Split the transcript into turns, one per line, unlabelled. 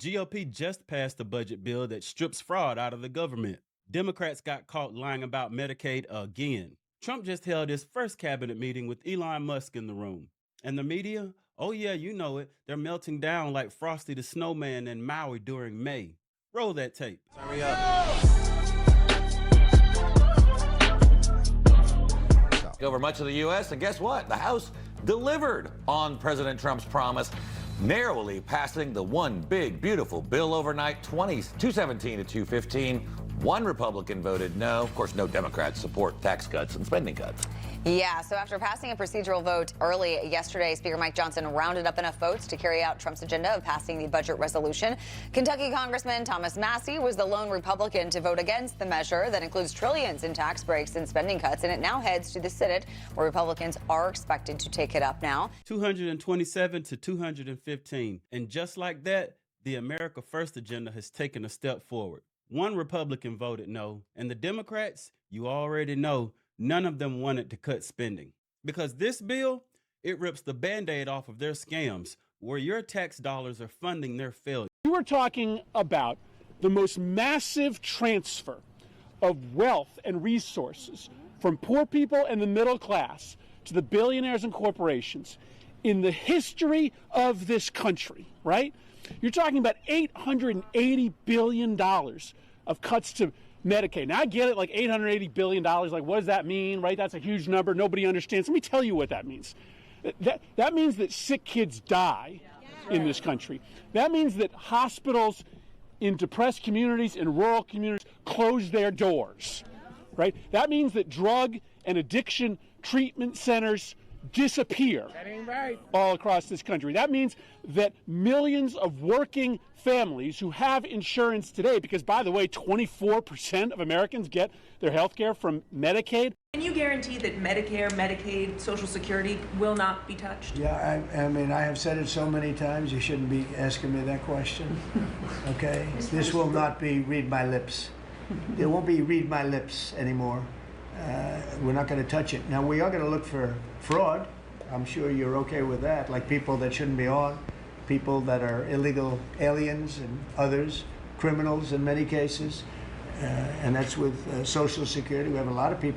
GOP just passed a budget bill that strips fraud out of the government. Democrats got caught lying about Medicaid again. Trump just held his first cabinet meeting with Elon Musk in the room. And the media? Oh yeah, you know it. They're melting down like Frosty the Snowman in Maui during May. Roll that tape.
Hurry up. Over much of the U.S., and guess what? The House delivered on President Trump's promise, narrowly passing the one big, beautiful bill overnight, 217 to 215. One Republican voted no. Of course, no Democrats support tax cuts and spending cuts.
Yeah, so after passing a procedural vote early yesterday, Speaker Mike Johnson rounded up enough votes to carry out Trump's agenda of passing the budget resolution. Kentucky Congressman Thomas Massie was the lone Republican to vote against the measure that includes trillions in tax breaks and spending cuts, and it now heads to the Senate, where Republicans are expected to take it up now.
227 to 215. And just like that, the America First agenda has taken a step forward. One Republican voted no, and the Democrats, you already know, none of them wanted to cut spending. Because this bill, it rips the Band-Aid off of their scams, where your tax dollars are funding their failure.
You are talking about the most massive transfer of wealth and resources from poor people and the middle class to the billionaires and corporations in the history of this country, right? You're talking about $880 billion of cuts to Medicaid. Now, I get it, like $880 billion, like what does that mean, right? That's a huge number. Nobody understands. Let me tell you what that means. That means that sick kids die in this country. That means that hospitals in depressed communities, in rural communities, close their doors, right? That means that drug and addiction treatment centers disappear all across this country. That means that millions of working families who have insurance today, because by the way, 24% of Americans get their health care from Medicaid.
Can you guarantee that Medicare, Medicaid, Social Security will not be touched?
Yeah, I mean, I have said it so many times, you shouldn't be asking me that question, okay? This will not be read my lips. There won't be read my lips anymore. We're not going to touch it. Now, we are going to look for fraud. I'm sure you're okay with that, like people that shouldn't be on, people that are illegal aliens and others, criminals in many cases, and that's with Social Security. We have a lot of people